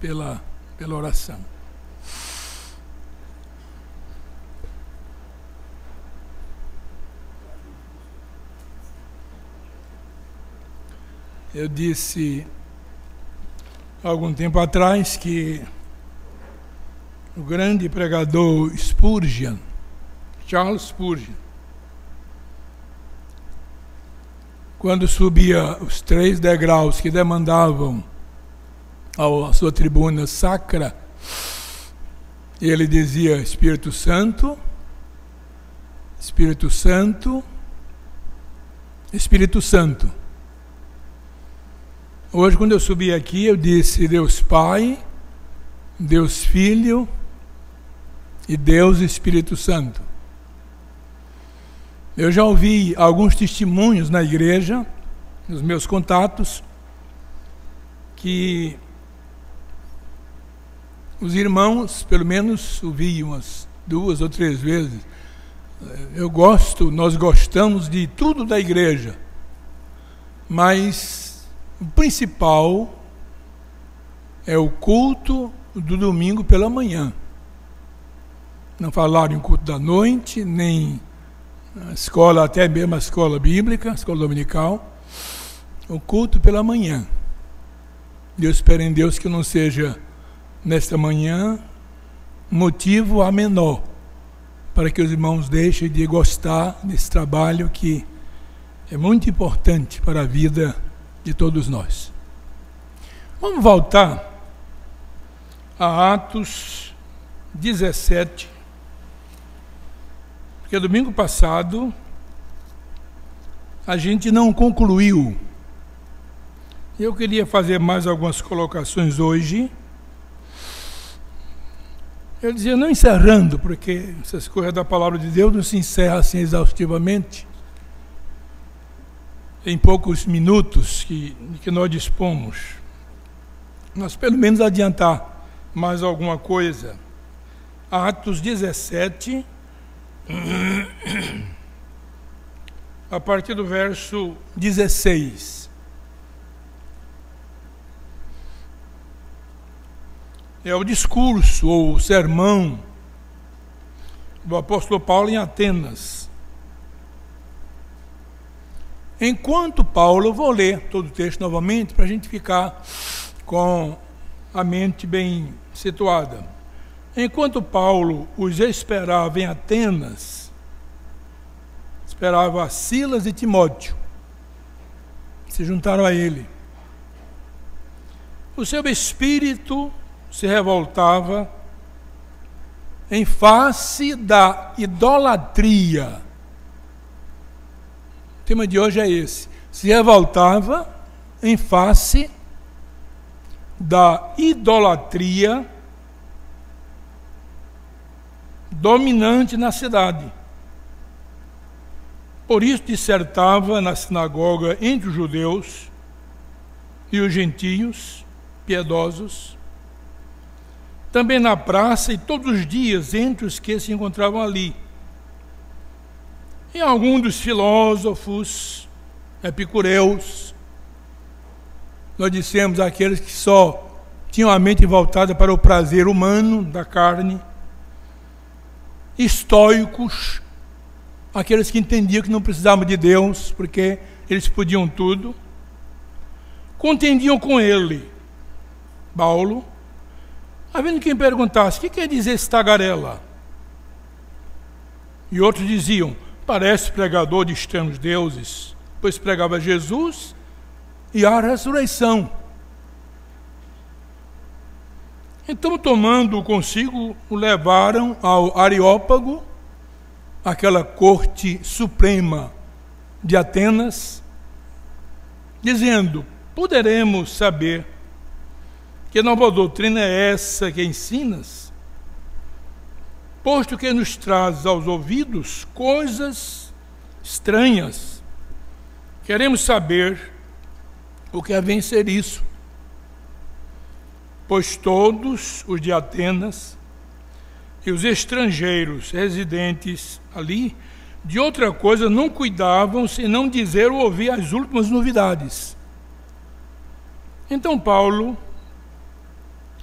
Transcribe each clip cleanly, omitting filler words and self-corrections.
pela oração. Eu disse algum tempo atrás que o grande pregador Spurgeon, Charles Spurgeon, quando subia os 3 degraus que demandavam a sua tribuna sacra, ele dizia: Espírito Santo, Espírito Santo, Espírito Santo. Hoje, quando eu subi aqui, eu disse: Deus Pai, Deus Filho e Deus Espírito Santo. Eu já ouvi alguns testemunhos na igreja, nos meus contatos, que os irmãos, pelo menos ouvi umas 2 ou 3 vezes, nós gostamos de tudo da igreja, mas o principal é o culto do domingo pela manhã. Não falaram em culto da noite, nem na escola, até mesmo a escola bíblica, a escola dominical. O culto pela manhã. Eu espero em Deus que não seja, nesta manhã, motivo a menor para que os irmãos deixem de gostar desse trabalho que é muito importante para a vida de todos nós. Vamos voltar a Atos 17, porque domingo passado a gente não concluiu. Eu queria fazer mais algumas colocações hoje. Eu dizia, não encerrando, porque essas coisas da palavra de Deus não se encerram assim exaustivamente, em poucos minutos que nós dispomos. Mas pelo menos adiantar mais alguma coisa. Atos 17, a partir do verso 16. É o discurso ou o sermão do apóstolo Paulo em Atenas. Enquanto Paulo, eu vou ler todo o texto novamente para a gente ficar com a mente bem situada. Enquanto Paulo os esperava em Atenas, esperava Silas e Timóteo, se juntaram a ele. O seu espírito se revoltava em face da idolatria. O tema de hoje é esse. Se revoltava em face da idolatria dominante na cidade. Por isso dissertava na sinagoga entre os judeus e os gentios piedosos, também na praça e todos os dias entre os que se encontravam ali. E alguns dos filósofos epicureus, nós dissemos aqueles que só tinham a mente voltada para o prazer humano da carne, estoicos, aqueles que entendiam que não precisavam de Deus, porque eles podiam tudo, contendiam com ele, Paulo, havendo quem perguntasse, o que quer dizer esse tagarela? E outros diziam, parece pregador de extremos deuses, pois pregava Jesus e a ressurreição. Então, tomando-o consigo, o levaram ao Areópago, aquela corte suprema de Atenas, dizendo, poderemos saber que nova doutrina é essa que ensinas, posto que nos traz aos ouvidos coisas estranhas. Queremos saber o que vem ser isso, pois todos os de Atenas e os estrangeiros residentes ali, de outra coisa não cuidavam senão dizer ou ouvir as últimas novidades. Então Paulo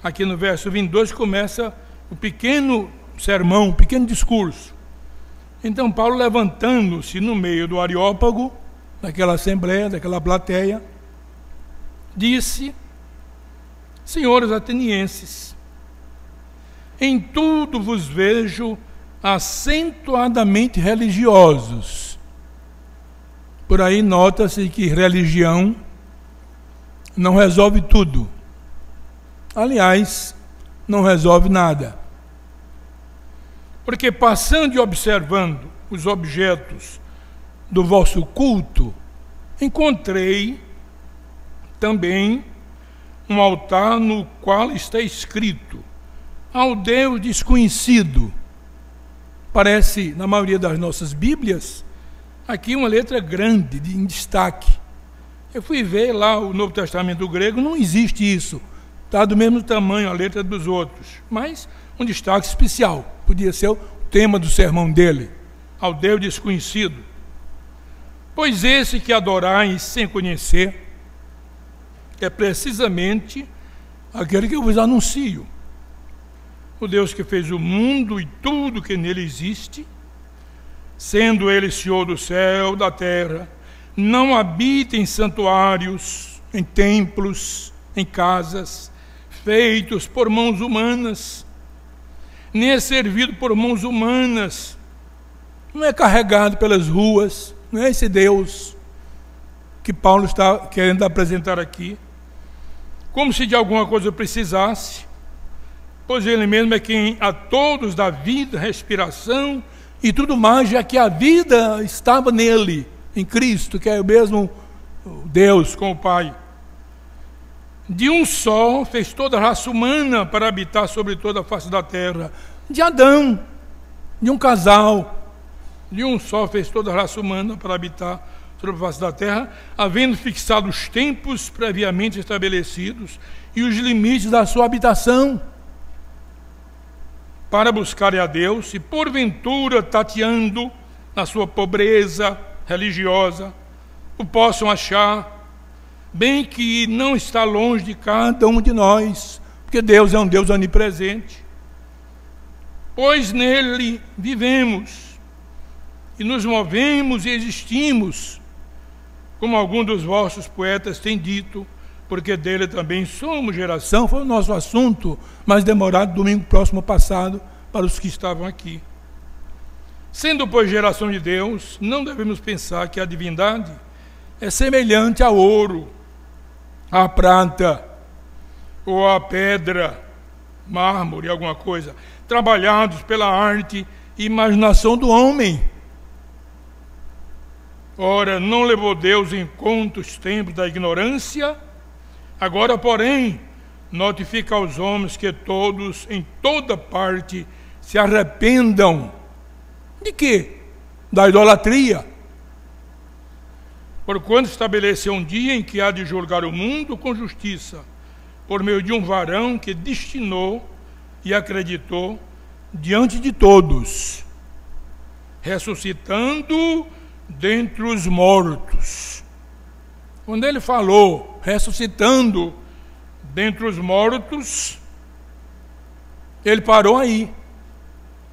aqui no verso 22, começa o pequeno sermão, o pequeno discurso. Então Paulo, levantando-se no meio do Areópago, daquela assembleia, daquela plateia, disse: senhores atenienses, em tudo vos vejo acentuadamente religiosos. Por aí nota-se que religião não resolve tudo. Aliás, não resolve nada. Porque passando e observando os objetos do vosso culto, encontrei também um altar no qual está escrito: ao Deus desconhecido. Parece, na maioria das nossas Bíblias, aqui uma letra grande, em destaque. Eu fui ver lá o Novo Testamento grego, não existe isso. Está do mesmo tamanho a letra dos outros, mas um destaque especial. Podia ser o tema do sermão dele: ao Deus desconhecido. Pois esse que adorais sem conhecer é precisamente aquele que eu vos anuncio. O Deus que fez o mundo e tudo que nele existe, sendo ele Senhor do céu, da terra, não habita em santuários, em templos, em casas, feitos por mãos humanas, nem é servido por mãos humanas, não é carregado pelas ruas, não é esse Deus que Paulo está querendo apresentar aqui, como se de alguma coisa precisasse, pois ele mesmo é quem a todos dá vida, respiração e tudo mais, já que a vida estava nele, em Cristo, que é o mesmo Deus com o Pai. De um só fez toda a raça humana para habitar sobre toda a face da terra. De Adão, de um casal, de um só fez toda a raça humana para habitar sobre a face da terra, havendo fixado os tempos previamente estabelecidos e os limites da sua habitação, para buscarem a Deus e, porventura, tateando na sua pobreza religiosa, o possam achar, bem que não está longe de cada um de nós, porque Deus é um Deus onipresente. Pois nele vivemos, e nos movemos e existimos, como algum dos vossos poetas tem dito, porque dele também somos geração. Foi o nosso assunto mais demorado, domingo próximo passado, para os que estavam aqui. Sendo, pois, geração de Deus, não devemos pensar que a divindade é semelhante ao ouro, à prata, ou à pedra, mármore, alguma coisa, trabalhados pela arte e imaginação do homem. Ora, não levou Deus em conta os tempos da ignorância? Agora, porém, notifica aos homens que todos, em toda parte, se arrependam. De quê? Da idolatria. Porquanto estabeleceu um dia em que há de julgar o mundo com justiça, por meio de um varão que destinou e acreditou diante de todos, ressuscitando dentre os mortos. Quando ele falou ressuscitando dentre os mortos, ele parou aí,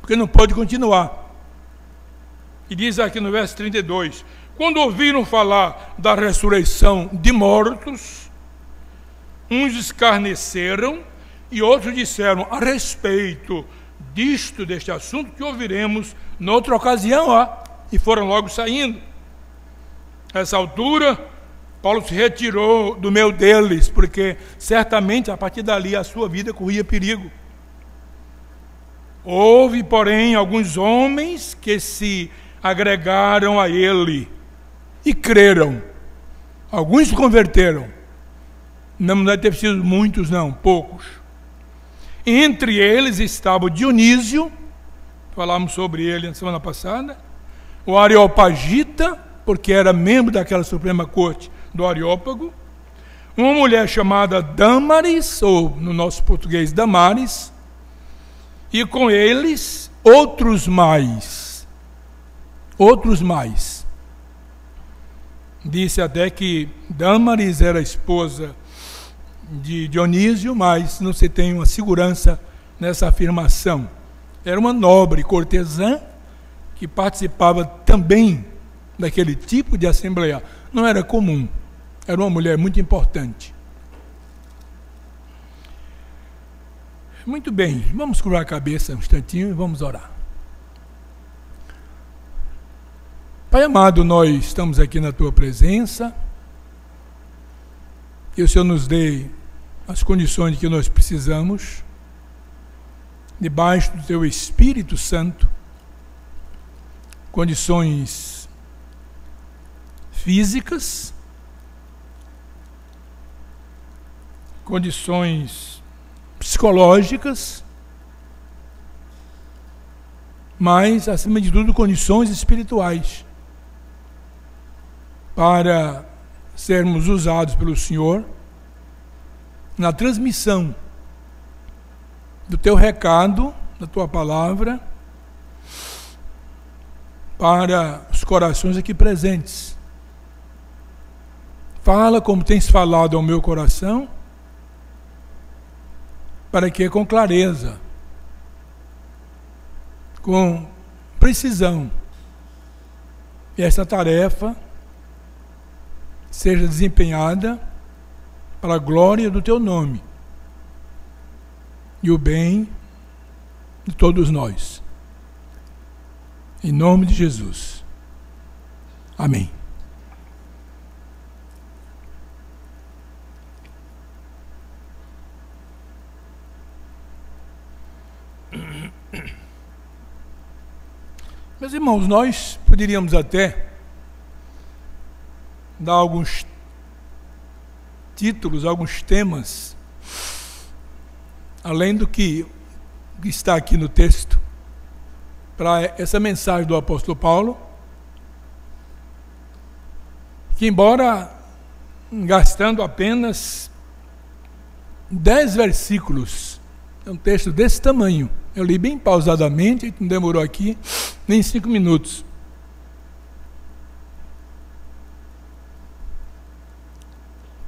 porque não pode continuar. E diz aqui no verso 32, quando ouviram falar da ressurreição de mortos, uns escarneceram e outros disseram a respeito deste assunto que ouviremos noutra ocasião, e foram logo saindo. A essa altura, Paulo se retirou do meio deles, porque certamente a partir dali a sua vida corria perigo. Houve, porém, alguns homens que se agregaram a ele e creram. Alguns se converteram. Não deve ter sido muitos, não, poucos. Entre eles estava o Dionísio, falamos sobre ele na semana passada, o Areopagita, porque era membro daquela Suprema Corte do Areópago, uma mulher chamada Dâmaris, ou no nosso português Damares, e com eles outros mais. Outros mais. Disse até que Dâmaris era esposa de Dionísio, mas não se tem uma segurança nessa afirmação. Era uma nobre cortesã que participava também daquele tipo de assembleia. Não era comum, era uma mulher muito importante. Muito bem, vamos curvar a cabeça um instantinho e vamos orar. Pai amado, nós estamos aqui na Tua presença, que o Senhor nos dê as condições que nós precisamos, debaixo do Teu Espírito Santo, condições físicas, condições psicológicas, mas, acima de tudo, condições espirituais, para sermos usados pelo Senhor na transmissão do Teu recado, da Tua palavra, para os corações aqui presentes. Fala como tens falado ao meu coração, para que com clareza, com precisão, essa tarefa seja desempenhada para a glória do Teu nome e o bem de todos nós. Em nome de Jesus. Amém. Meus irmãos, nós poderíamos até dar alguns títulos, alguns temas, além do que está aqui no texto, para essa mensagem do apóstolo Paulo, que embora gastando apenas 10 versículos, é um texto desse tamanho, eu li bem pausadamente, não demorou aqui nem 5 minutos.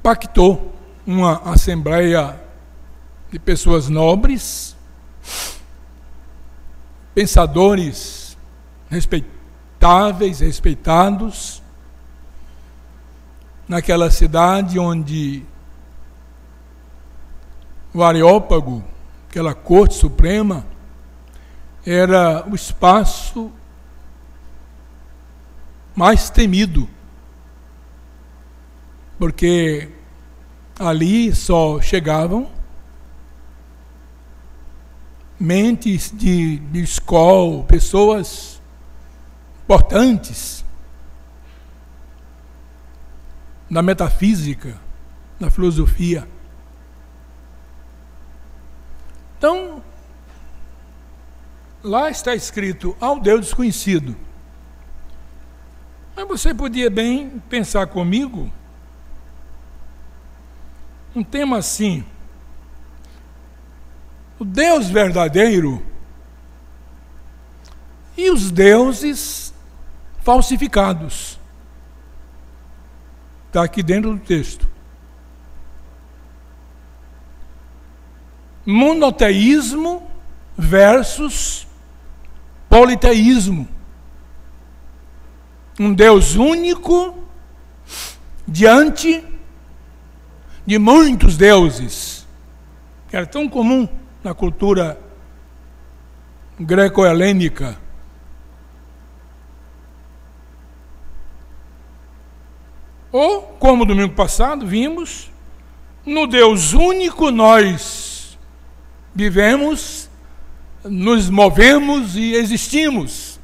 Pactou uma assembleia de pessoas nobres, pensadores respeitáveis, respeitados, naquela cidade onde o Areópago, aquela corte suprema, era o espaço mais temido, porque ali só chegavam mentes de escola, pessoas importantes na metafísica, na filosofia. Então, lá está escrito ao Deus desconhecido. Mas você podia bem pensar comigo um tema assim: o Deus verdadeiro e os deuses falsificados. Está aqui dentro do texto. Monoteísmo versus politeísmo. Um Deus único diante de muitos deuses, que era tão comum na cultura greco-helênica. Ou, como domingo passado vimos, no Deus único nós vivemos, nos movemos e existimos.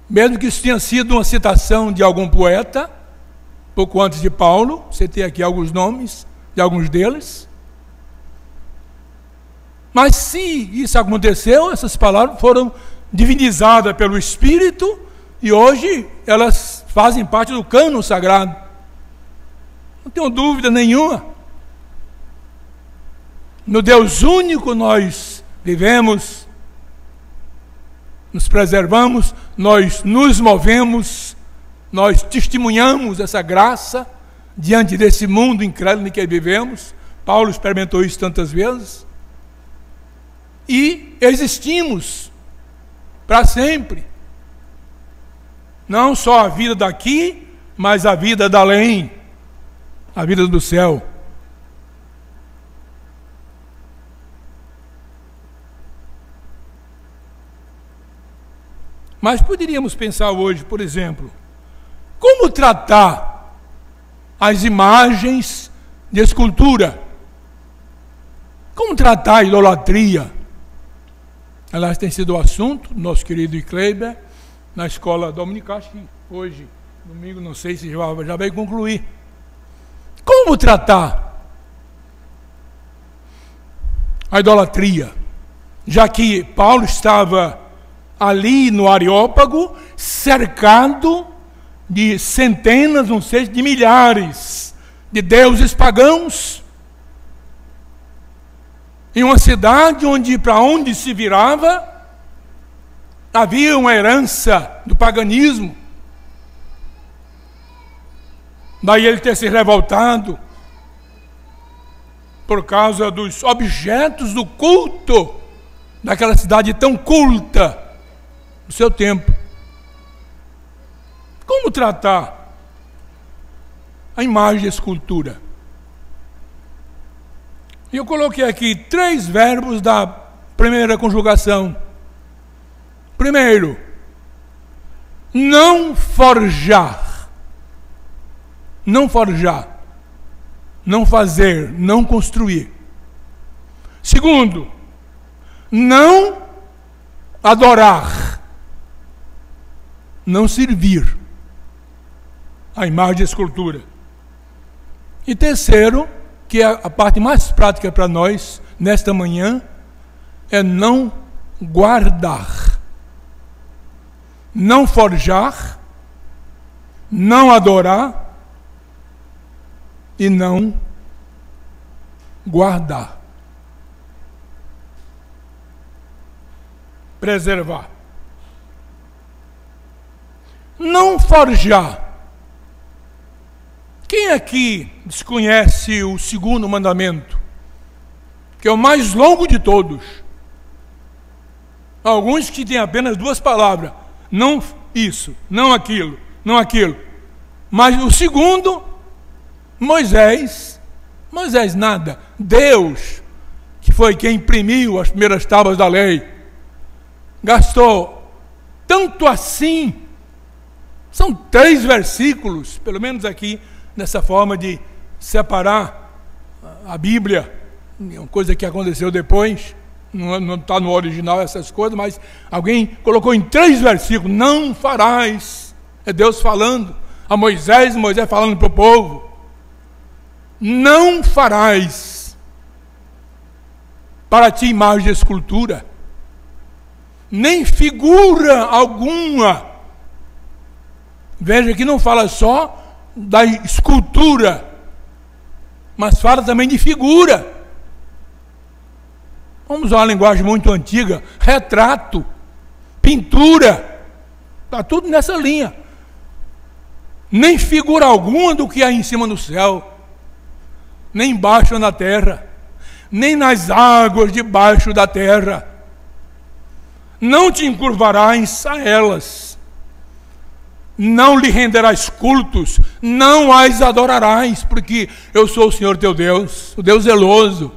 Mesmo que isso tenha sido uma citação de algum poeta, pouco antes de Paulo, você tem aqui alguns nomes de alguns deles. Mas se isso aconteceu, essas palavras foram divinizadas pelo Espírito e hoje elas fazem parte do cânon sagrado. Não tenho dúvida nenhuma. No Deus único nós vivemos, nos preservamos, nós nos movemos, nós testemunhamos essa graça diante desse mundo incrédulo em que vivemos. Paulo experimentou isso tantas vezes. E existimos para sempre. Não só a vida daqui, mas a vida da além, a vida do céu. Mas poderíamos pensar hoje, por exemplo, como tratar as imagens de escultura? Como tratar a idolatria? Aliás, tem sido o assunto do nosso querido Kleiber na escola dominical, acho que hoje, domingo, não sei se já vai concluir. Como tratar a idolatria? Já que Paulo estava ali no Areópago, cercado de centenas, não sei, de milhares de deuses pagãos, em uma cidade onde, para onde se virava, havia uma herança do paganismo. Daí ele ter se revoltado por causa dos objetos do culto daquela cidade tão culta do seu tempo. Como tratar a imagem de escultura? E eu coloquei aqui 3 verbos da primeira conjugação. Primeiro, não forjar. Não forjar. Não fazer, não construir. Segundo, não adorar. Não servir a imagem de escultura. E terceiro, que é a parte mais prática para nós nesta manhã, é não guardar. Não forjar, não adorar e não guardar. Preservar. Não forjar. Quem aqui desconhece o segundo mandamento, que é o mais longo de todos? Alguns que têm apenas 2 palavras. Não isso, não aquilo, não aquilo. Mas o segundo, Moisés nada. Deus, que foi quem imprimiu as primeiras tábuas da lei, gastou tanto assim. São 3 versículos, pelo menos aqui, nessa forma de separar a Bíblia, uma coisa que aconteceu depois, não está no original essas coisas, mas alguém colocou em 3 versículos, não farás, é Deus falando a Moisés, Moisés falando para o povo, não farás para ti imagem de escultura, nem figura alguma. Veja que não fala só da escultura, mas fala também de figura. Vamos usar uma linguagem muito antiga, retrato, pintura, está tudo nessa linha. Nem figura alguma do que há em cima no céu, nem embaixo na terra, nem nas águas debaixo da terra. Não te encurvarás a elas, não lhe renderás cultos, não as adorarás, porque eu sou o Senhor teu Deus, o Deus zeloso,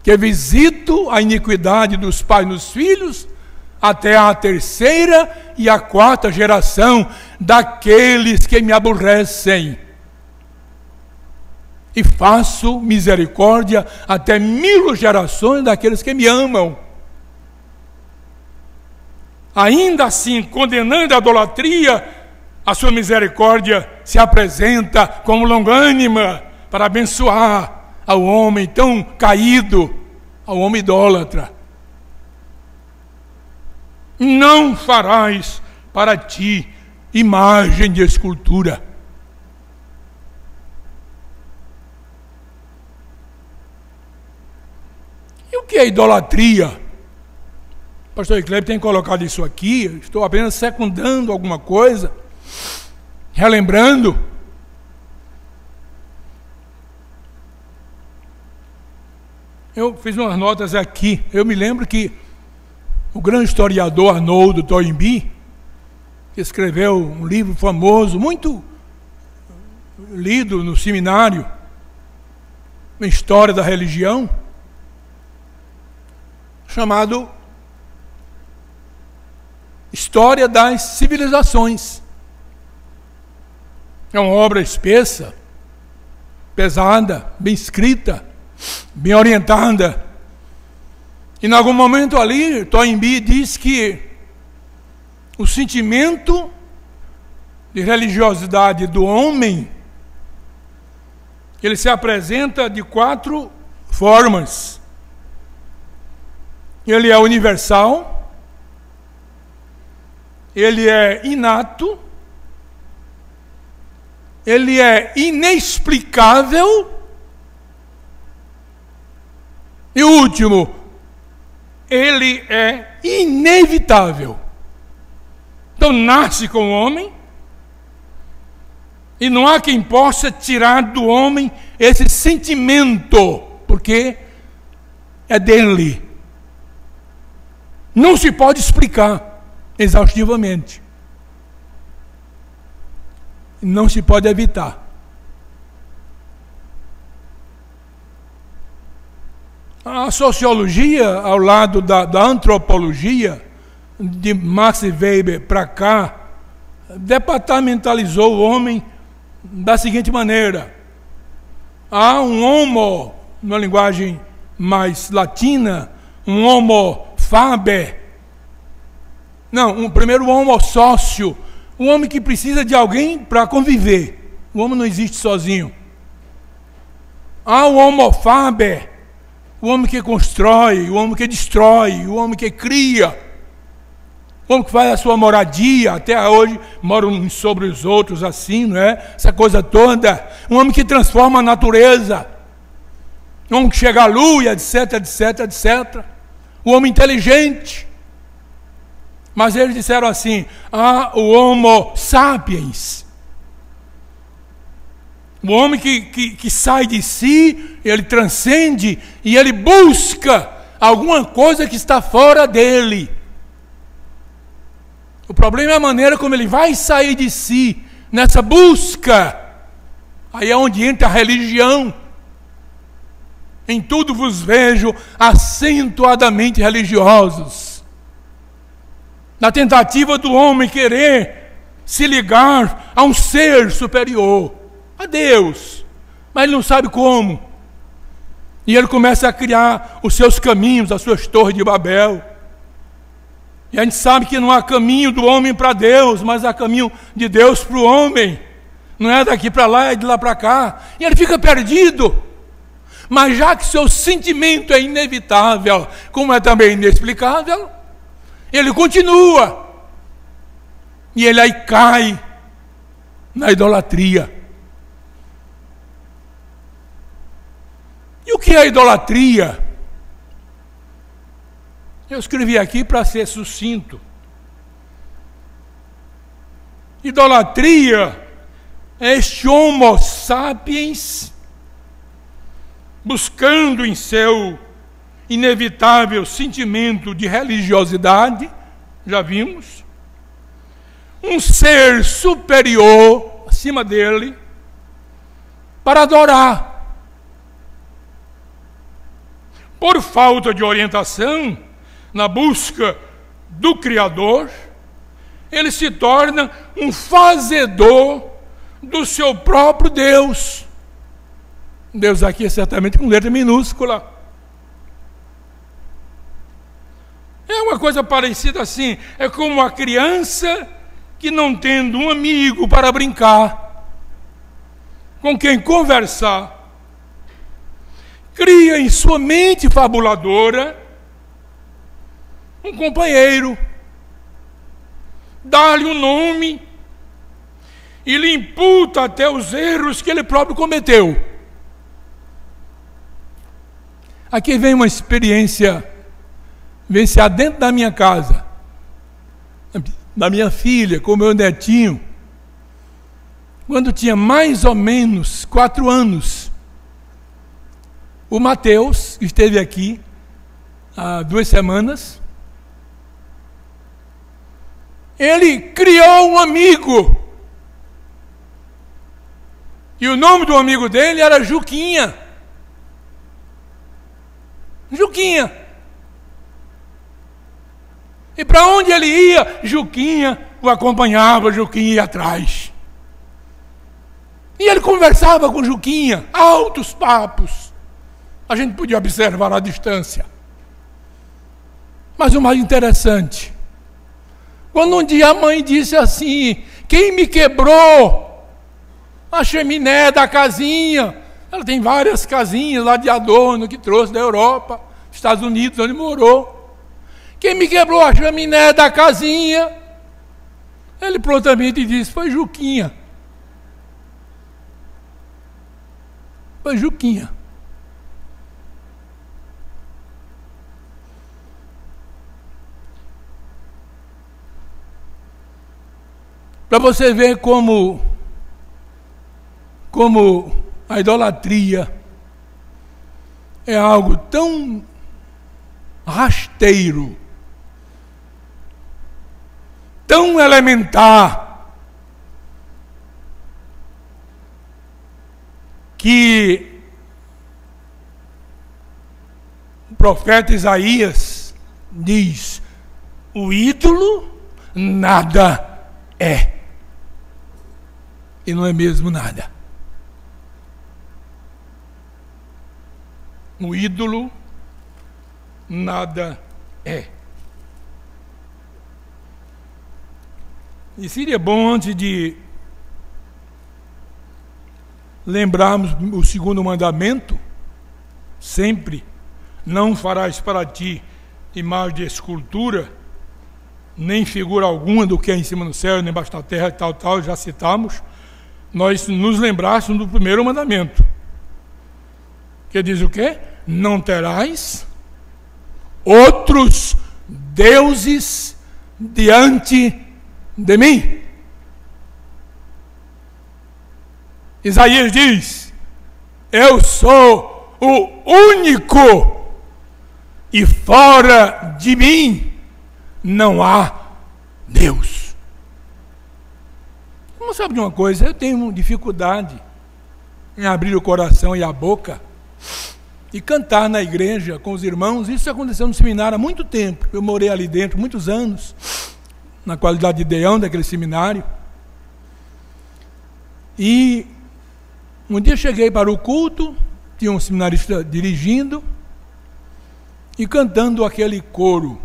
que visito a iniquidade dos pais nos filhos, até a 3ª e a 4ª geração daqueles que me aborrecem. E faço misericórdia até 1000 gerações daqueles que me amam. Ainda assim, condenando a idolatria, a sua misericórdia se apresenta como longânima para abençoar ao homem tão caído, ao homem idólatra. Não farás para ti imagem de escultura. E o que é idolatria? O pastor Kleber tem colocado isso aqui, estou apenas secundando alguma coisa, relembrando. Eu fiz umas notas aqui. Eu me lembro que o grande historiador Arnoldo Toynbee, que escreveu um livro famoso, muito lido no seminário, uma história da religião, chamado História das Civilizações. É uma obra espessa, pesada, bem escrita, bem orientada. E em algum momento ali, Toynbee diz que o sentimento de religiosidade do homem, ele se apresenta de 4 formas. Ele é universal, ele é inato, ele é inexplicável e o último, ele é inevitável. Então nasce com o homem e não há quem possa tirar do homem esse sentimento, porque é dele. Não se pode explicar exaustivamente. Não se pode evitar. A sociologia, ao lado da antropologia, de Max Weber para cá, departamentalizou o homem da seguinte maneira: há um homo, na linguagem mais latina, um homo faber. Não, primeiro o homo sócio, um homem que precisa de alguém para conviver. O homem não existe sozinho. Há o homo faber, o homem que constrói, o homem que destrói, o homem que cria, o homem que faz a sua moradia, até hoje moram uns sobre os outros assim, não é? Essa coisa toda. Um homem que transforma a natureza, um homem que chega à lua, etc, etc, etc. O homem inteligente. Mas eles disseram assim: há o homo sapiens. O homem que sai de si, ele transcende e ele busca alguma coisa que está fora dele. O problema é a maneira como ele vai sair de si, nessa busca. Aí é onde entra a religião. Em tudo vos vejo acentuadamente religiosos. Na tentativa do homem querer se ligar a um ser superior, a Deus, mas ele não sabe como. E ele começa a criar os seus caminhos, as suas torres de Babel. E a gente sabe que não há caminho do homem para Deus, mas há caminho de Deus para o homem. Não é daqui para lá, é de lá para cá. E ele fica perdido. Mas já que seu sentimento é inevitável, como é também inexplicável, ele continua. E ele aí cai na idolatria. E o que é idolatria? Eu escrevi aqui para ser sucinto. Idolatria é este homo sapiens buscando em seu inevitável sentimento de religiosidade, já vimos, um ser superior acima dele para adorar. Por falta de orientação na busca do Criador, ele se torna um fazedor do seu próprio Deus. Deus aqui é certamente com letra minúscula. É uma coisa parecida assim, é como a criança que, não tendo um amigo para brincar, com quem conversar, cria em sua mente fabuladora um companheiro, dá-lhe um nome e lhe imputa até os erros que ele próprio cometeu. Aqui vem uma experiência vivenciada dentro da minha casa, da minha filha, com o meu netinho, quando tinha mais ou menos 4 anos. O Mateus, que esteve aqui há 2 semanas, ele criou um amigo. E o nome do amigo dele era Juquinha. Juquinha. E para onde ele ia, Juquinha o acompanhava, Juquinha ia atrás. E ele conversava com Juquinha, altos papos. A gente podia observar à distância. Mas o mais interessante, quando um dia a mãe disse assim: quem me quebrou a chaminé da casinha? Ela tem várias casinhas lá de adorno que trouxe da Europa, Estados Unidos, onde morou. Quem me quebrou a chaminé da casinha? Ele prontamente disse: foi Juquinha. Foi Juquinha. Para você ver como a idolatria é algo tão rasteiro, tão elementar, que o profeta Isaías diz: o ídolo nada é. E não é mesmo nada. O ídolo nada é. E seria bom, antes de lembrarmos o 2º mandamento, sempre: não farás para ti imagem de escultura, nem figura alguma do que é em cima do céu, nem embaixo da terra, tal, já citamos. Nós nos lembrássemos do 1º mandamento, que diz o quê? Não terás outros deuses diante de mim. Isaías diz: eu sou o único, e fora de mim não há Deus. Não sabe de uma coisa? Eu tenho dificuldade em abrir o coração e a boca e cantar na igreja com os irmãos. Isso aconteceu no seminário há muito tempo. Eu morei ali dentro muitos anos, na qualidade de deão daquele seminário. E um dia cheguei para o culto, tinha um seminarista dirigindo e cantando aquele coro: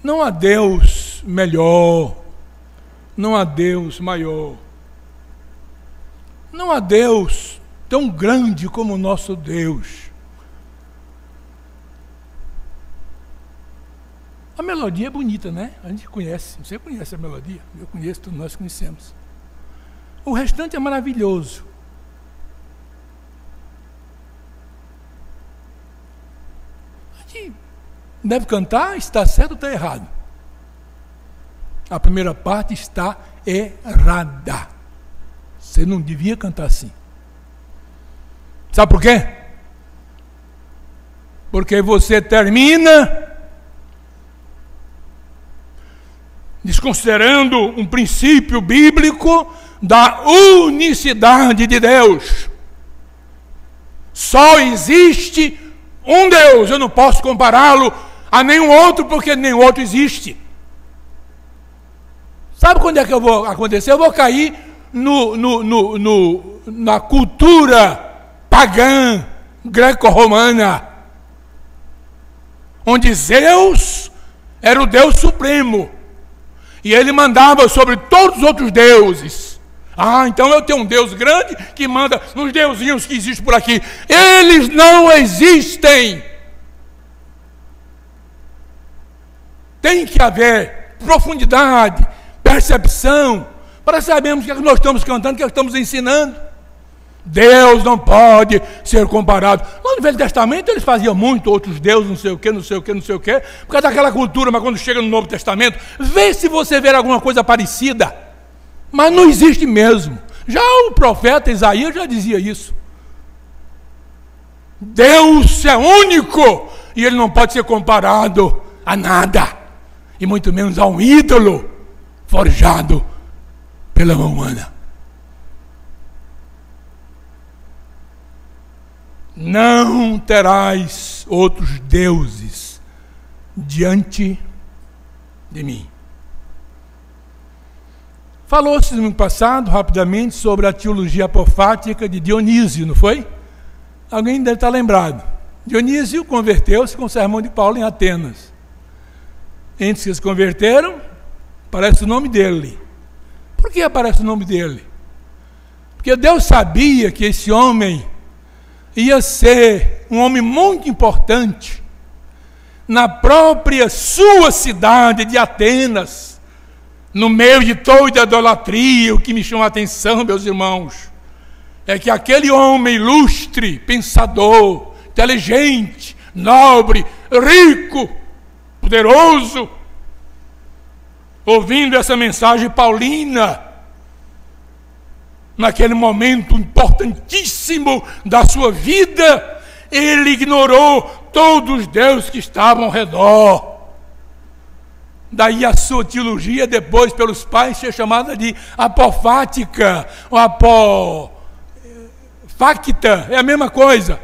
não há Deus melhor, não há Deus maior, não há Deus tão grande como o nosso Deus. A melodia é bonita, né? A gente conhece, você conhece a melodia, eu conheço, todos nós conhecemos. O restante é maravilhoso. A gente deve cantar, está certo ou está errado? A primeira parte está errada. Você não devia cantar assim. Sabe por quê? Porque você termina desconsiderando um princípio bíblico da unicidade de Deus. Só existe um Deus. Eu não posso compará-lo a nenhum outro, porque nenhum outro existe. Sabe quando é que eu vou acontecer? Eu vou cair na cultura pagã, greco-romana, onde Zeus era o Deus supremo e ele mandava sobre todos os outros deuses. Então eu tenho um Deus grande que manda nos deusinhos que existem por aqui. Eles não existem. Tem que haver profundidade, percepção, para sabermos o que é que nós estamos cantando, o que é que estamos ensinando. Deus não pode ser comparado. Lá no Velho Testamento eles faziam muito outros deuses, não sei o que, não sei o que, não sei o que, por causa daquela cultura, mas quando chega no Novo Testamento, vê se você ver alguma coisa parecida. Mas não existe mesmo. Já o profeta Isaías já dizia isso. Deus é único e Ele não pode ser comparado a nada, e muito menos a um ídolo forjado pela mão humana. Não terás outros deuses diante de mim. Falou-se no ano passado, rapidamente, sobre a teologia apofática de Dionísio, não foi? Alguém deve estar lembrado. Dionísio converteu-se com o sermão de Paulo em Atenas. Entre que se converteram, aparece o nome dele. Por que aparece o nome dele? Porque Deus sabia que esse homem ia ser um homem muito importante na própria sua cidade de Atenas, no meio de toda a idolatria. O que me chama a atenção, meus irmãos, é que aquele homem ilustre, pensador, inteligente, nobre, rico, poderoso, ouvindo essa mensagem paulina, naquele momento importantíssimo da sua vida, ele ignorou todos os deuses que estavam ao redor. Daí a sua teologia, depois pelos pais, ser chamada de apofática, ou apofáctica, é a mesma coisa.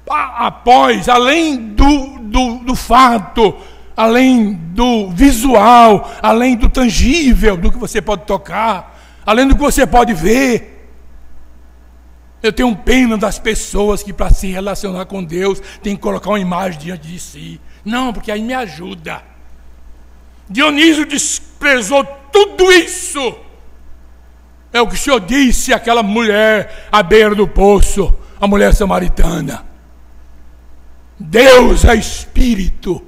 Após, além do fato, além do visual, além do tangível, do que você pode tocar, além do que você pode ver. Eu tenho pena das pessoas que, para se relacionar com Deus, tem que colocar uma imagem diante de si. Não, porque aí me ajuda. Dionísio desprezou tudo isso. É o que o Senhor disse àquela mulher à beira do poço, a mulher samaritana. Deus é Espírito.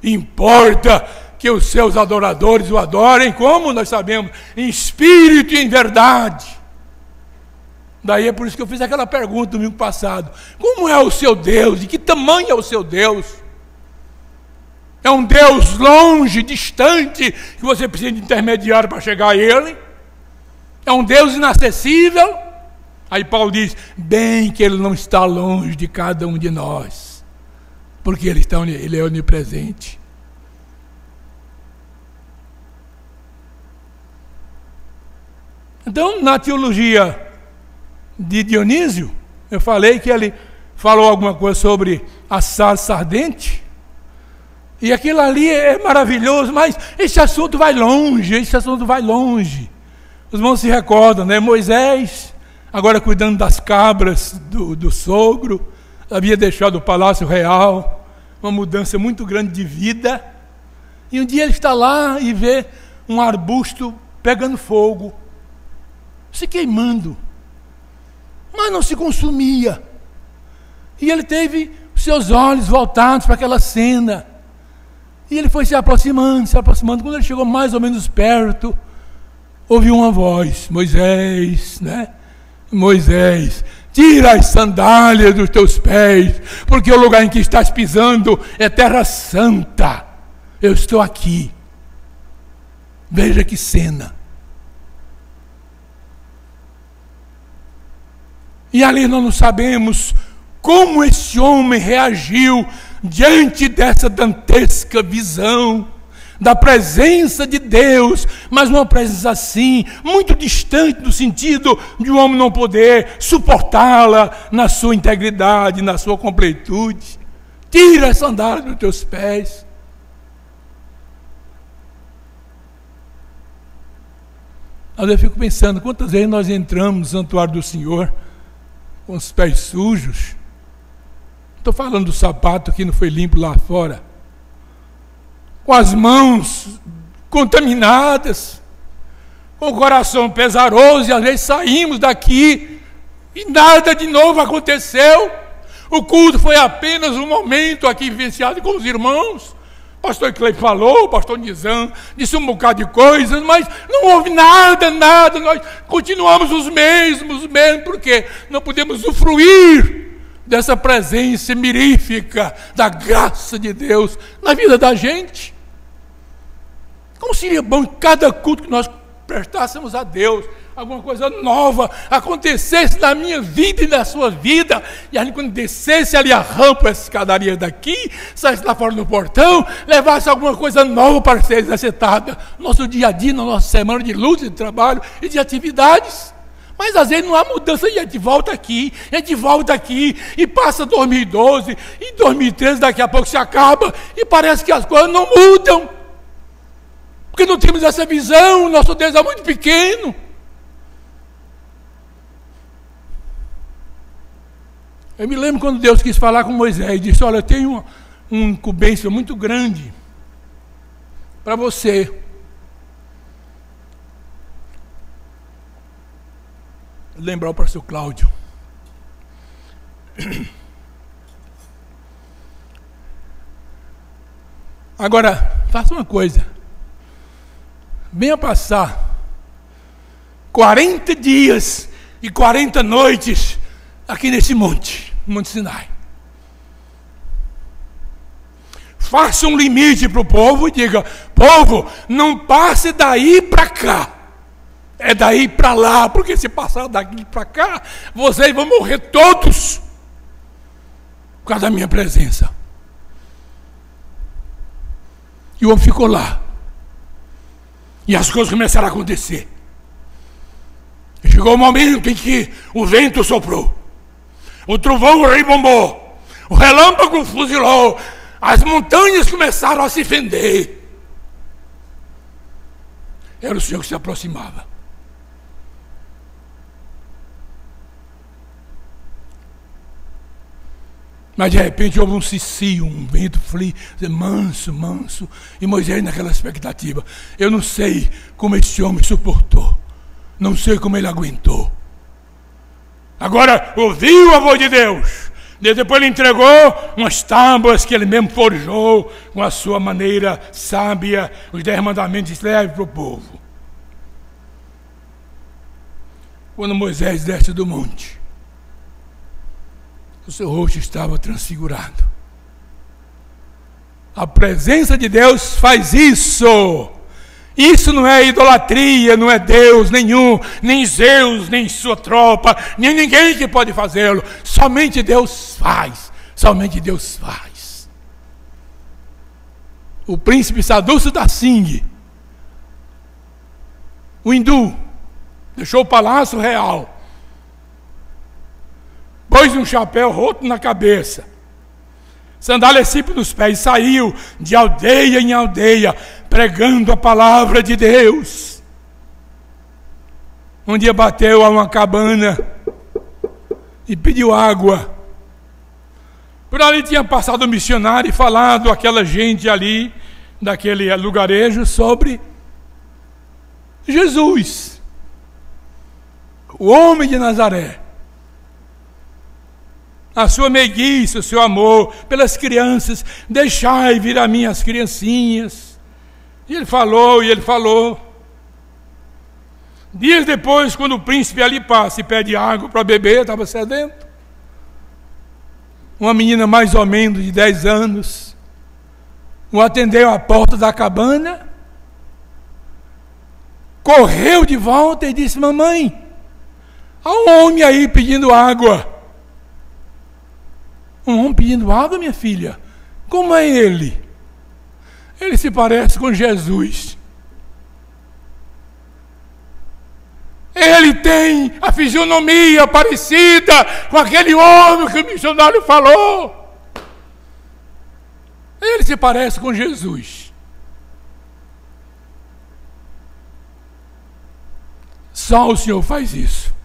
Importa que os seus adoradores o adorem, como nós sabemos, em espírito e em verdade. Daí é por isso que eu fiz aquela pergunta no domingo passado: como é o seu Deus? De que tamanho é o seu Deus? É um Deus longe, distante, que você precisa de intermediário para chegar a Ele? É um Deus inacessível? Aí Paulo diz: bem que Ele não está longe de cada um de nós, porque Ele é onipresente. Então, na teologia de Dionísio, eu falei que ele falou alguma coisa sobre a sarça ardente, e aquilo ali é maravilhoso, mas esse assunto vai longe, Os irmãos se recordam, né? Moisés, agora cuidando das cabras do sogro, havia deixado o palácio real, uma mudança muito grande de vida, e um dia ele está lá e vê um arbusto pegando fogo, se queimando, mas não se consumia. E ele teve os seus olhos voltados para aquela cena, e ele foi se aproximando. Quando ele chegou mais ou menos perto, ouviu uma voz: Moisés, né? Moisés, tira as sandálias dos teus pés, porque o lugar em que estás pisando é terra santa. Eu estou aqui. Veja que cena. E ali nós não sabemos como esse homem reagiu diante dessa dantesca visão da presença de Deus, mas uma presença assim, muito distante, do sentido de um homem não poder suportá-la na sua integridade, na sua completude. Tira as sandálias dos teus pés. Aí eu fico pensando, quantas vezes nós entramos no santuário do Senhor com os pés sujos. Estou falando do sapato que não foi limpo lá fora, com as mãos contaminadas, com o coração pesaroso, e às vezes saímos daqui e nada de novo aconteceu. O culto foi apenas um momento aqui vivenciado com os irmãos. O pastor Clay falou, o pastor Nizam disse um bocado de coisas, mas não houve nada, nós continuamos os mesmos, porque não podemos usufruir dessa presença mirífica da graça de Deus na vida da gente. Como seria bom em cada culto que nós prestássemos a Deus alguma coisa nova acontecesse na minha vida e na sua vida, e a gente, quando descesse ali a rampa, a escadaria daqui, saísse lá fora no portão, levasse alguma coisa nova para ser exercitada no nosso dia a dia, na nossa semana de luta, de trabalho e de atividades. Mas às vezes não há mudança e a gente volta aqui, e passa 2012, e 2013 daqui a pouco se acaba, e parece que as coisas não mudam, porque não temos essa visão, o nosso Deus é muito pequeno. Eu me lembro quando Deus quis falar com Moisés, disse: olha, eu tenho uma incumbência muito grande para você. Lembrar o pastor Cláudio. Agora, faça uma coisa. Venha passar 40 dias e 40 noites aqui nesse monte, Monte Sinai. Faça um limite para o povo e diga: povo, não passe daí para cá. É daí para lá, porque se passar daqui para cá, vocês vão morrer todos por causa da minha presença. E o homem ficou lá. E as coisas começaram a acontecer. E chegou o momento em que o vento soprou, o trovão rebombou, o relâmpago fuzilou, as montanhas começaram a se fender. Era o Senhor que se aproximava. Mas de repente houve um cicio, um vento frio, manso, manso. E Moisés naquela expectativa. Eu não sei como esse homem suportou. Não sei como ele aguentou. Agora ouviu a voz de Deus. Depois ele entregou umas tábuas que ele mesmo forjou com a sua maneira sábia. Os 10 mandamentos leve para o povo. Quando Moisés desce do monte, o seu rosto estava transfigurado. A presença de Deus faz isso. Isso não é idolatria, não é Deus nenhum, nem Zeus, nem sua tropa, nem ninguém que pode fazê-lo. Somente Deus faz. Somente Deus faz. O príncipe Sadhu da Singh, o hindu, deixou o palácio real, pôs um chapéu roto na cabeça, sandália simples nos pés, e saiu de aldeia em aldeia, pregando a palavra de Deus. Um dia bateu a uma cabana e pediu água. Por ali tinha passado um missionário e falado àquela gente ali, daquele lugarejo, sobre Jesus, o homem de Nazaré. A sua meiguice, o seu amor pelas crianças, deixai vir a mim as criancinhas. E ele falou, e ele falou. Dias depois, quando o príncipe ali passa e pede água para beber, estava sedento. Uma menina mais ou menos de 10 anos o atendeu à porta da cabana, correu de volta e disse: mamãe, há um homem aí pedindo água. Um homem pedindo água, minha filha? Como é ele? Ele se parece com Jesus. Ele tem a fisionomia parecida com aquele homem que o missionário falou. Ele se parece com Jesus. Só o Senhor faz isso.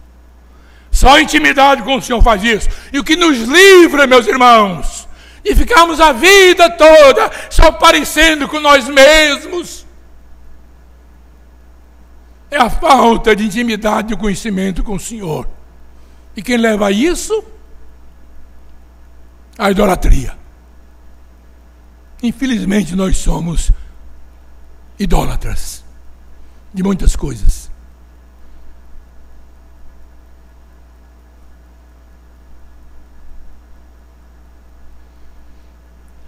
Só a intimidade com o Senhor faz isso. E o que nos livra, meus irmãos, de ficarmos a vida toda só parecendo com nós mesmos, é a falta de intimidade e conhecimento com o Senhor. E quem leva a isso? A idolatria. Infelizmente nós somos idólatras de muitas coisas.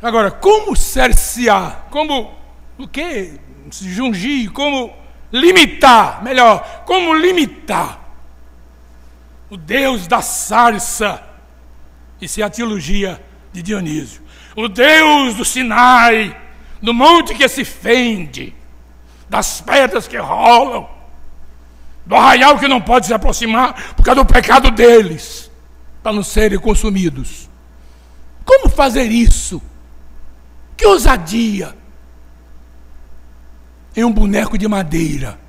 Agora, como cercear? Como o quê? Se jungir? Como limitar, melhor, como limitar o Deus da sarça. Isso é a teologia de Dionísio. O Deus do Sinai, do monte que se fende, das pedras que rolam, do arraial que não pode se aproximar por causa do pecado deles, para não serem consumidos. Como fazer isso? Que ousadia! Em um boneco de madeira,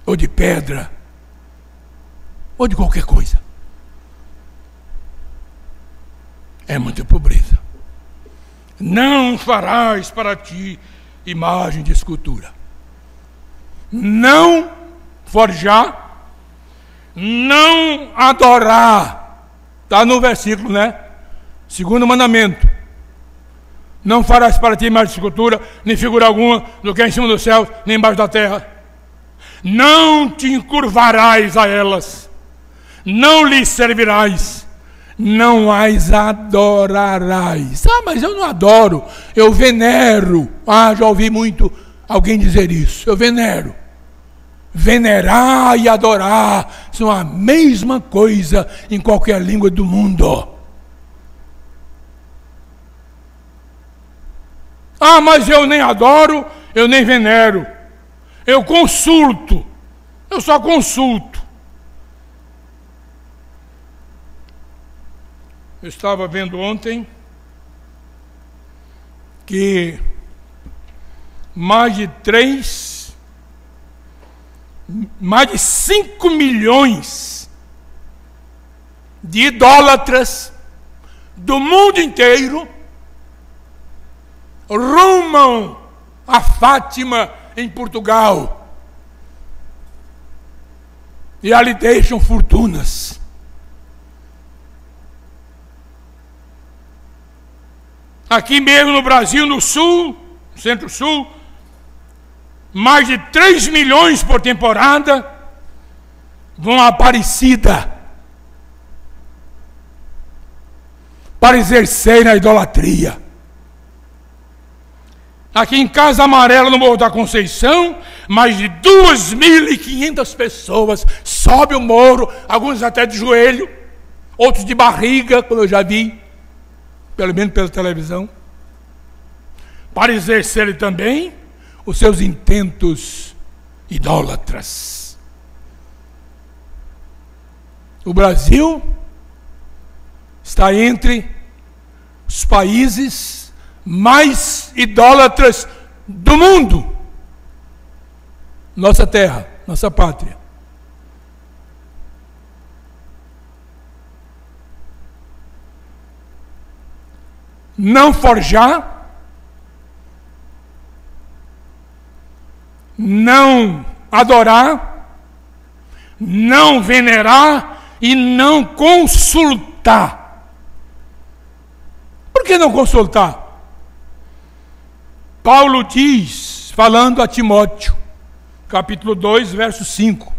ou de pedra, ou de qualquer coisa. É muita pobreza. Não farás para ti imagem de escultura. Não forjar, não adorar. Está no versículo, né? Segundo mandamento. Não farás para ti imagem de escultura, nem figura alguma do que é em cima do céu, nem embaixo da terra. Não te encurvarás a elas, não lhes servirás, não as adorarás. Ah, mas eu não adoro, eu venero. Ah, já ouvi muito alguém dizer isso. Eu venero. Venerar e adorar são a mesma coisa em qualquer língua do mundo. Ah, mas eu nem adoro, eu nem venero. Eu consulto. Eu só consulto. Eu estava vendo ontem que mais de 5 milhões de idólatras do mundo inteiro rumam a Fátima em Portugal e ali deixam fortunas. Aqui mesmo no Brasil, no sul, centro-sul, mais de 3 milhões por temporada vão à Aparecida para exercer a idolatria. Aqui em Casa Amarela, no Morro da Conceição, mais de 2.500 pessoas sobem o morro, alguns até de joelho, outros de barriga, como eu já vi, pelo menos pela televisão, para exercerem também os seus intentos idólatras. O Brasil está entre os países mais idólatras do mundo. Nossa terra, nossa pátria. Não forjar, não adorar, não venerar e não consultar. Por que não consultar? Paulo diz, falando a Timóteo, capítulo 2, verso 5.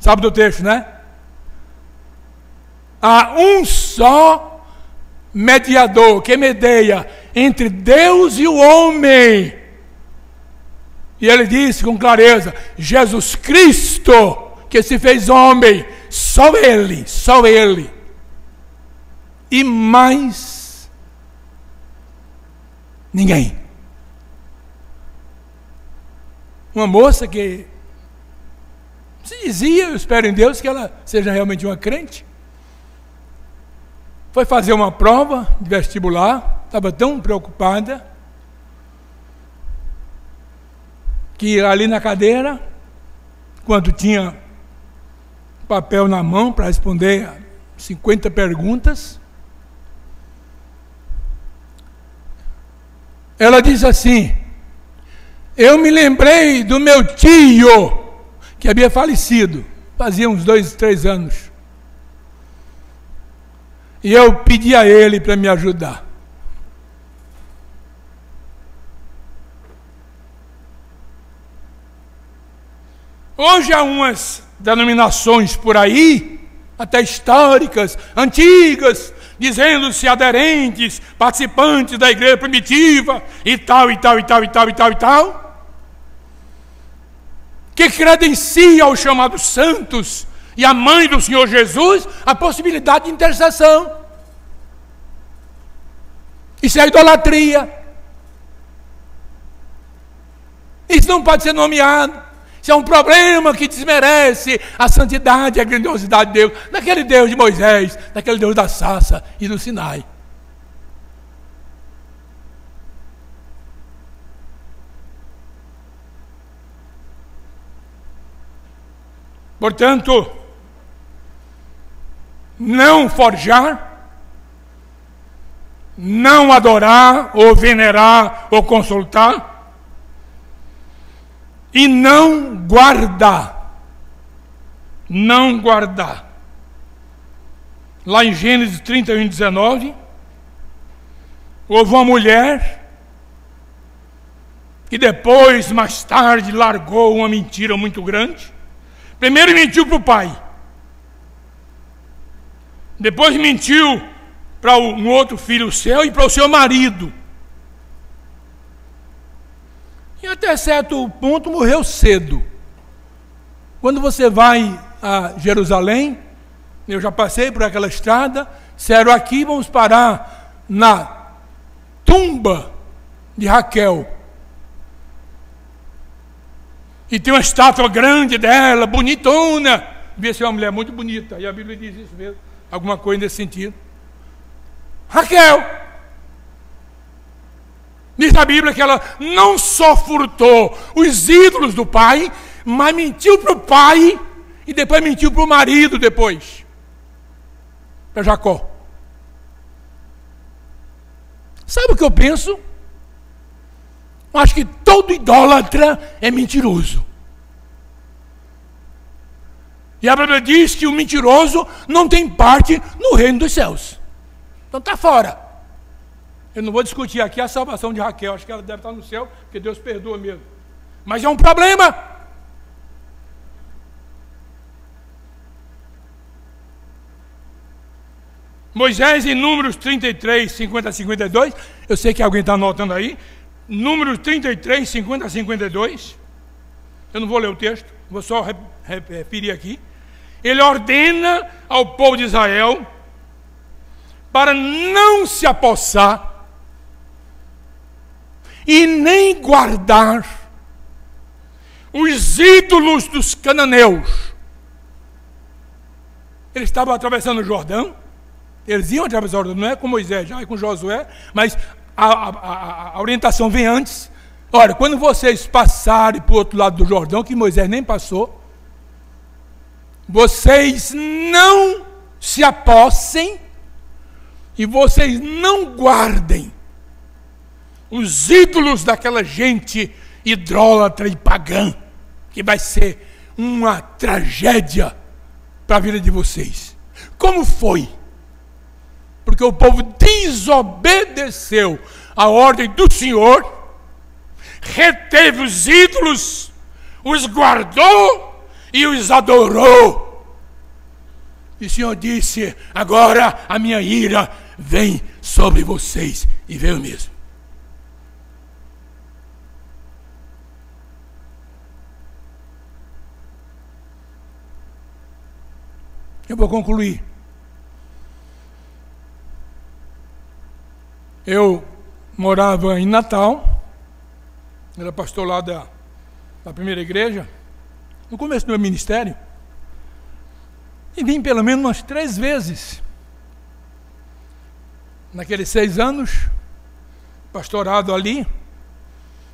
Sabe do texto, né? Há um só mediador, que medeia entre Deus e o homem. E ele disse com clareza, Jesus Cristo, que se fez homem, só Ele. E mais ninguém. Uma moça que se dizia, eu espero em Deus que ela seja realmente uma crente, foi fazer uma prova de vestibular, estava tão preocupada, que ali na cadeira, quando tinha papel na mão para responder 50 perguntas, ela diz assim, eu me lembrei do meu tio, que havia falecido, fazia uns 2, 3 anos. E eu pedi a ele para me ajudar. Hoje há umas denominações por aí, até históricas, antigas, dizendo-se aderentes, participantes da igreja primitiva, e tal, e tal, e tal, e tal, e tal, e tal. que credencia aos chamados santos e a mãe do Senhor Jesus a possibilidade de intercessão. Isso é idolatria. Isso não pode ser nomeado. Isso é um problema que desmerece a santidade e a grandiosidade de Deus, daquele Deus de Moisés, daquele Deus da sarça e do Sinai. Portanto, não forjar, não adorar, ou venerar, ou consultar, e não guardar. Não guardar. Lá em Gênesis 31, 19, houve uma mulher que depois, mais tarde, largou uma mentira muito grande. Primeiro mentiu para o pai. Depois mentiu para um outro filho seu e para o seu marido. E até certo ponto morreu cedo. Quando você vai a Jerusalém, eu já passei por aquela estrada, disseram aqui vamos parar na tumba de Raquel. E tem uma estátua grande dela, bonitona. Devia ser uma mulher muito bonita. E a Bíblia diz isso mesmo. Alguma coisa nesse sentido. Raquel. Diz a Bíblia que ela não só furtou os ídolos do pai, mas mentiu para o pai e depois mentiu para o marido depois. Para Jacó. Sabe o que eu penso? Eu acho que todo idólatra é mentiroso. E a Bíblia diz que o mentiroso não tem parte no reino dos céus. Então está fora. Eu não vou discutir aqui a salvação de Raquel. Acho que ela deve estar no céu, porque Deus perdoa mesmo. Mas é um problema. Moisés, em Números 33, 50 a 52. Eu sei que alguém está anotando aí. Números 33, 50 a 52. Eu não vou ler o texto, vou só referir aqui. Ele ordena ao povo de Israel para não se apossar e nem guardar os ídolos dos cananeus. Eles estavam atravessando o Jordão. Eles iam atravessar o Jordão, não é com Moisés, já é com Josué, mas a orientação vem antes. Olha, quando vocês passarem para o outro lado do Jordão, que Moisés nem passou, vocês não se apossem e vocês não guardem os ídolos daquela gente idólatra e pagã, que vai ser uma tragédia para a vida de vocês. Como foi? Porque o povo desobedeceu a ordem do Senhor, reteve os ídolos, os guardou e os adorou. E o Senhor disse: agora a minha ira vem sobre vocês. E veio mesmo. Eu vou concluir. Eu morava em Natal, era pastor lá da primeira igreja, no começo do meu ministério, e vim pelo menos umas 3 vezes, naqueles 6 anos, pastorado ali,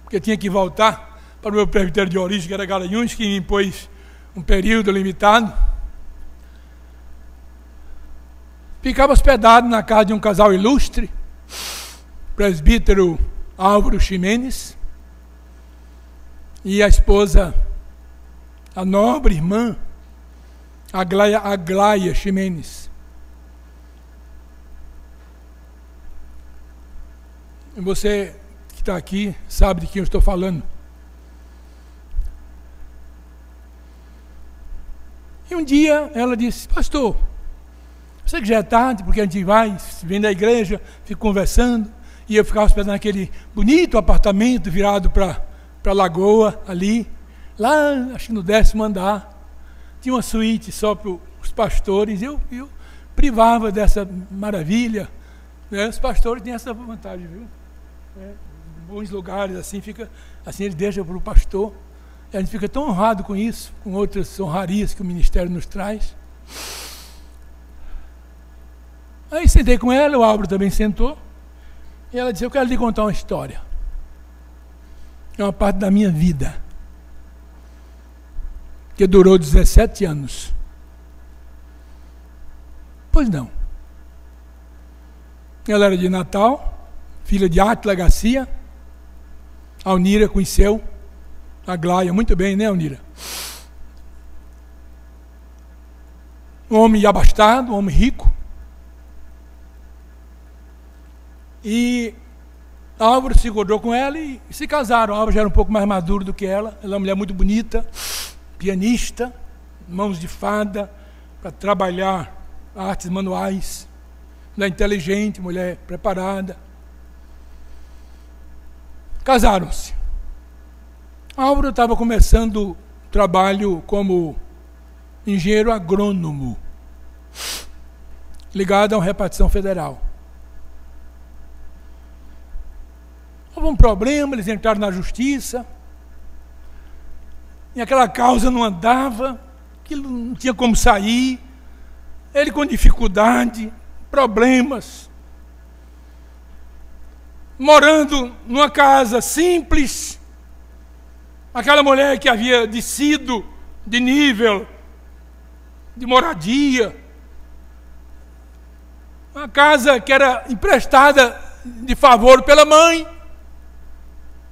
porque tinha que voltar para o meu presbitério de origem, que era Garanhuns, que me impôs um período limitado. Ficava hospedado na casa de um casal ilustre, presbítero Álvaro Ximenes, e a esposa, a nobre irmã Aglaia Ximenes. Você que está aqui sabe de quem eu estou falando. E um dia ela disse: pastor, eu sei que já é tarde, porque a gente vem da igreja, fica conversando, e eu ficava hospedado naquele bonito apartamento virado para a lagoa ali, lá, acho que no 10º andar, tinha uma suíte só para os pastores. Eu privava dessa maravilha, né? Os pastores têm essa vantagem, viu? Bons lugares, assim, eles deixam para o pastor. E a gente fica tão honrado com isso, com outras honrarias que o ministério nos traz. Aí sentei com ela, o Álvaro também sentou, e ela disse: eu quero lhe contar uma história. É uma parte da minha vida, que durou 17 anos. Pois não. Ela era de Natal, filha de Átila Garcia. A Alnira conheceu a Glaia muito bem, né, Alnira? Um homem abastado, um homem rico. E Álvaro se encontrou com ela e se casaram. Álvaro já era um pouco mais maduro do que ela. Ela é uma mulher muito bonita, pianista, mãos de fada, para trabalhar artes manuais. Mulher inteligente, mulher preparada. Casaram-se. Álvaro estava começando trabalho como engenheiro agrônomo, ligado a uma repartição federal. Houve um problema, eles entraram na justiça, e aquela causa não andava, aquilo não tinha como sair, ele com dificuldade, problemas, morando numa casa simples, aquela mulher que havia descido de nível de moradia, uma casa que era emprestada de favor pela mãe,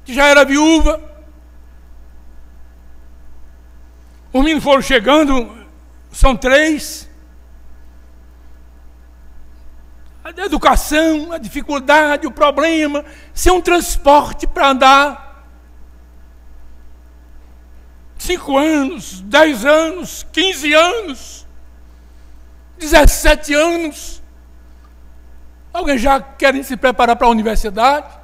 que já era viúva. Os meninos foram chegando, são 3. A educação, a dificuldade, o problema, sem um transporte para andar. 5 anos, 10 anos, 15 anos, 17 anos. Alguém já quer se preparar para a universidade?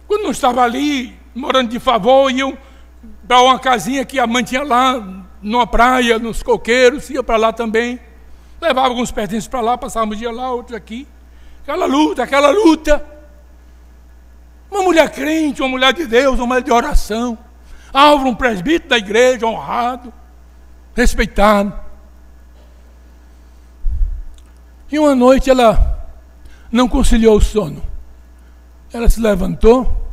Quando não estava ali, morando de favor, iam para uma casinha que a mãe tinha lá, numa praia, nos coqueiros, ia para lá também. Levava alguns pertences para lá, passávamos um dia lá, outro aqui. Aquela luta. Uma mulher crente, uma mulher de Deus, uma mulher de oração. Álvaro, um presbítero da igreja, honrado, respeitado. E uma noite ela não conciliou o sono. Ela se levantou,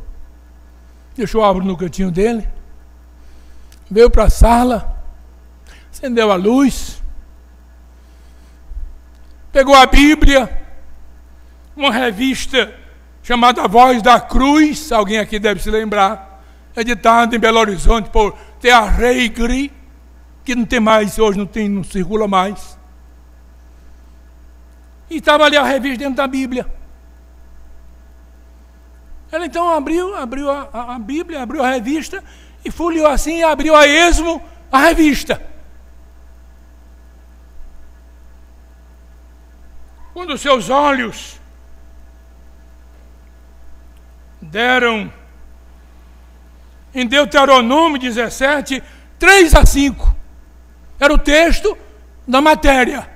deixou o Álvaro no cantinho dele, veio para a sala, acendeu a luz, pegou a Bíblia, uma revista chamada Voz da Cruz, alguém aqui deve se lembrar, editada em Belo Horizonte por Thea Reigri, que não tem mais, hoje não circula mais. E estava ali a revista dentro da Bíblia. Ela então abriu a Bíblia, abriu a revista e folheou assim e abriu a esmo a revista. Quando seus olhos deram em Deuteronômio 17, 3-5, era o texto da matéria.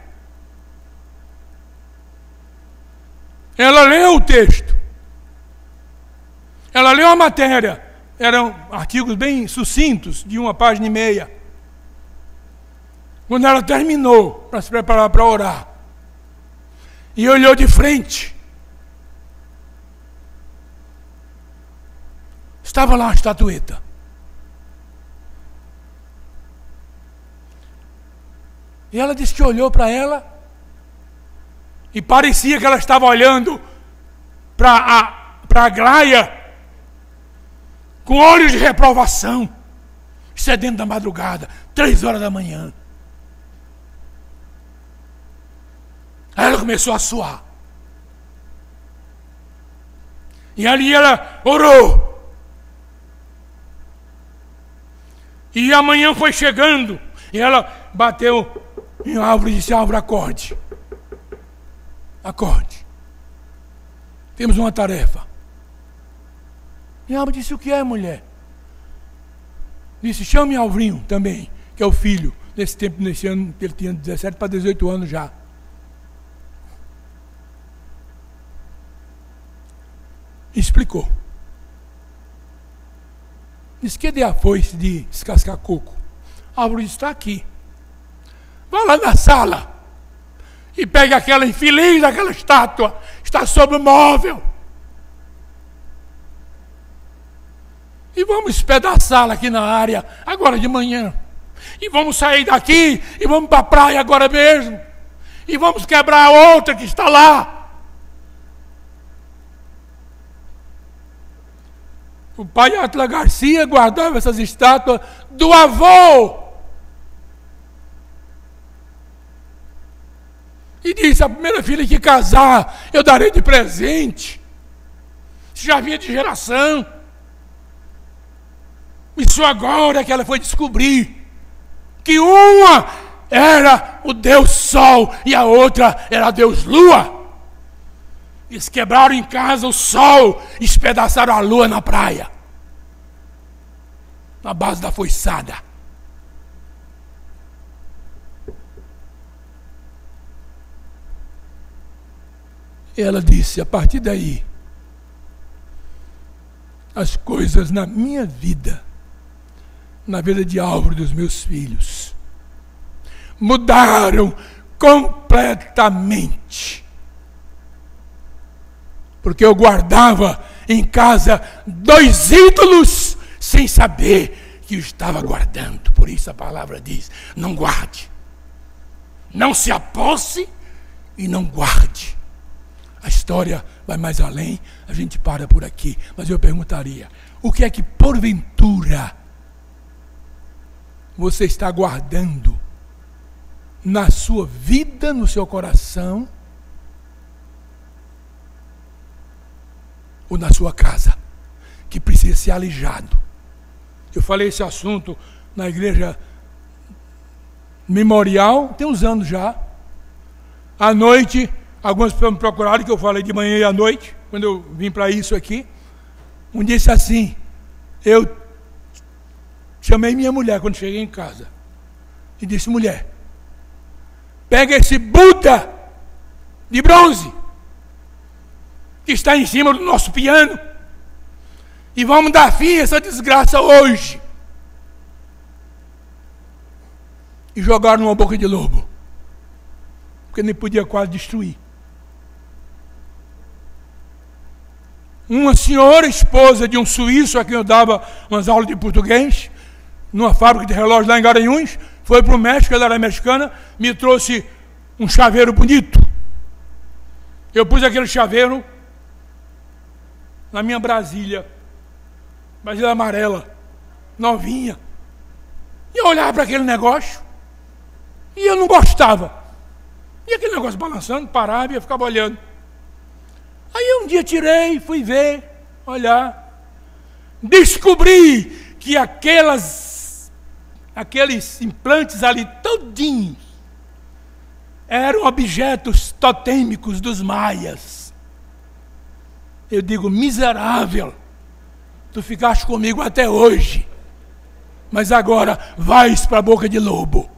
Ela leu o texto. Ela leu a matéria, eram artigos bem sucintos, de 1,5 páginas. Quando ela terminou, para se preparar para orar, e olhou de frente, estava lá a estatueta. E ela disse que olhou para ela, e parecia que ela estava olhando para a Glaia, com olhos de reprovação. Isso é dentro da madrugada, 3 horas da manhã. Aí ela começou a suar. E ali ela orou. E a manhã foi chegando. E ela bateu em Álvaro e disse: Álvaro, acorde. Acorde. Temos uma tarefa. E Álvaro disse: o que é, mulher? Disse, chame Alvrinho também, que é o filho. Nesse ano, ele tinha 17 para 18 anos já. Explicou. Disse, cadê a foice de descascar coco? Álvaro disse, está aqui. Vá lá na sala e pegue aquela infeliz, aquela estátua, está sobre o móvel. E vamos despedaçá-la aqui na área, agora de manhã. E vamos sair daqui, e vamos para a praia agora mesmo. E vamos quebrar a outra que está lá. O pai Átila Garcia guardava essas estátuas do avô. E disse, a primeira filha que casar, eu darei de presente. Isso já vinha de geração. Isso agora que ela foi descobrir que uma era o Deus Sol e a outra era a Deus Lua. Eles quebraram em casa o sol, espedaçaram a lua na praia, na base da foiçada. E ela disse, a partir daí, as coisas na minha vida, na vida de Álvaro e dos meus filhos, mudaram completamente. Porque eu guardava em casa 2 ídolos sem saber que eu estava guardando. Por isso a palavra diz, não guarde. Não se aposse e não guarde. A história vai mais além, a gente para por aqui. Mas eu perguntaria, o que é que porventura você está guardando na sua vida, no seu coração, ou na sua casa, que precisa ser alijado? Eu falei esse assunto na igreja memorial, tem uns anos já. À noite, algumas pessoas me procuraram, que eu falei de manhã e à noite, quando eu vim para isso aqui. Um disse assim, eu chamei minha mulher quando cheguei em casa, e disse, mulher, pega esse Buda de bronze, que está em cima do nosso piano, e vamos dar fim a essa desgraça hoje. E jogaram numa boca de lobo, porque nem podia quase destruir. Uma senhora, esposa de um suíço a quem eu dava umas aulas de português, numa fábrica de relógios lá em Garanhuns, foi para o México, ela era mexicana, me trouxe um chaveiro bonito. Eu pus aquele chaveiro na minha Brasília amarela, novinha. E eu olhava para aquele negócio e eu não gostava. E aquele negócio balançando, parava e eu ficava olhando. Aí um dia tirei, fui ver, olhar. Descobri que aqueles implantes ali todinhos eram objetos totêmicos dos maias. Eu digo, miserável, tu ficaste comigo até hoje, mas agora vais para a boca de lobo.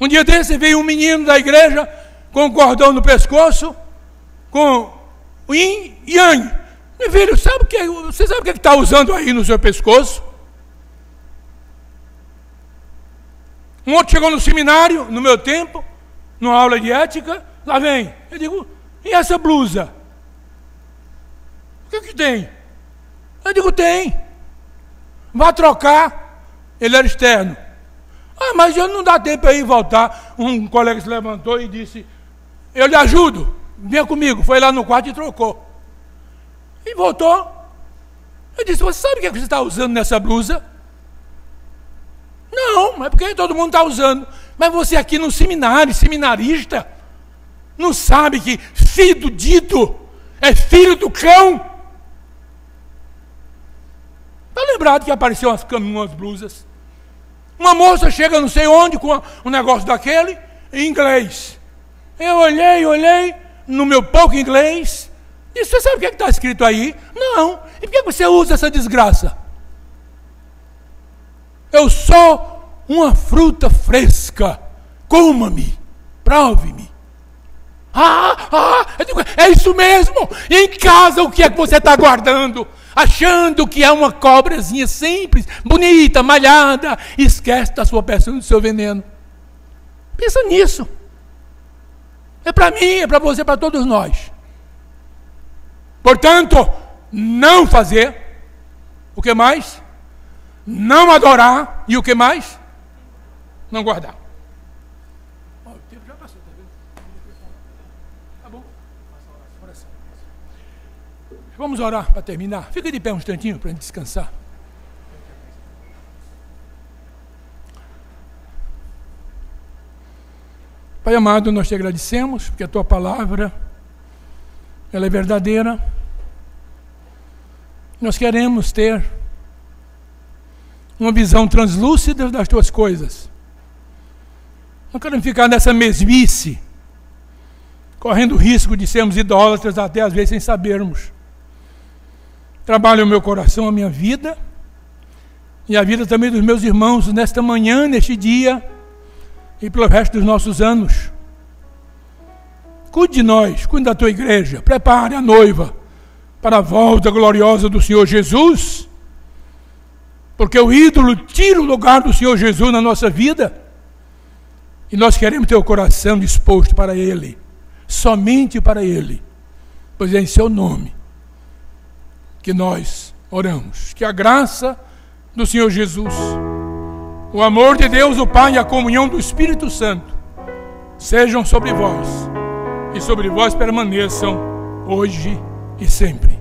Um dia desse veio um menino da igreja com um cordão no pescoço, com o yin e yang. Meu filho, você sabe o que está usando aí no seu pescoço? Um outro chegou no seminário, no meu tempo, numa aula de ética, lá vem. Eu digo, e essa blusa? O que tem? Eu digo, tem. Vá trocar. Ele era externo. Ah, mas eu não dá tempo aí voltar. Um colega se levantou e disse, eu lhe ajudo, venha comigo. Foi lá no quarto e trocou. E voltou. Eu disse, você sabe o que você está usando nessa blusa? Não, é porque todo mundo está usando. Mas você aqui no seminário, seminarista, não sabe que filho do dito é filho do cão? Está lembrado que apareceu umas blusas? Uma moça chega não sei onde com um negócio daquele, em inglês. Eu olhei, no meu pouco inglês, E você sabe o que está escrito aí? Não. E por que você usa essa desgraça? Eu sou uma fruta fresca. Coma-me. Prove-me. Eu digo, é isso mesmo. E em casa o que é que você está guardando? Achando que é uma cobrazinha simples, bonita, malhada. Esquece da sua peça, do seu veneno. Pensa nisso. É para mim, é para você, para todos nós. Portanto, não fazer. O que mais? Não adorar. E o que mais? Não guardar. O tempo já passou, tá vendo? Tá bom. Oração. Vamos orar para terminar. Fica de pé um instantinho para a gente descansar. Pai amado, nós te agradecemos porque a tua palavra ela é verdadeira. Nós queremos ter uma visão translúcida das tuas coisas. Não queremos ficar nessa mesmice, correndo o risco de sermos idólatras até às vezes sem sabermos. Trabalha o meu coração, a minha vida e a vida também dos meus irmãos nesta manhã, neste dia e pelo resto dos nossos anos. Cuide de nós, cuide da tua igreja, prepare a noiva para a volta gloriosa do Senhor Jesus, porque o ídolo tira o lugar do Senhor Jesus na nossa vida e nós queremos ter o coração disposto para Ele, somente para Ele, pois é em seu nome que nós oramos. Que a graça do Senhor Jesus, o amor de Deus, o Pai e a comunhão do Espírito Santo sejam sobre vós e sobre vós permaneçam hoje e sempre.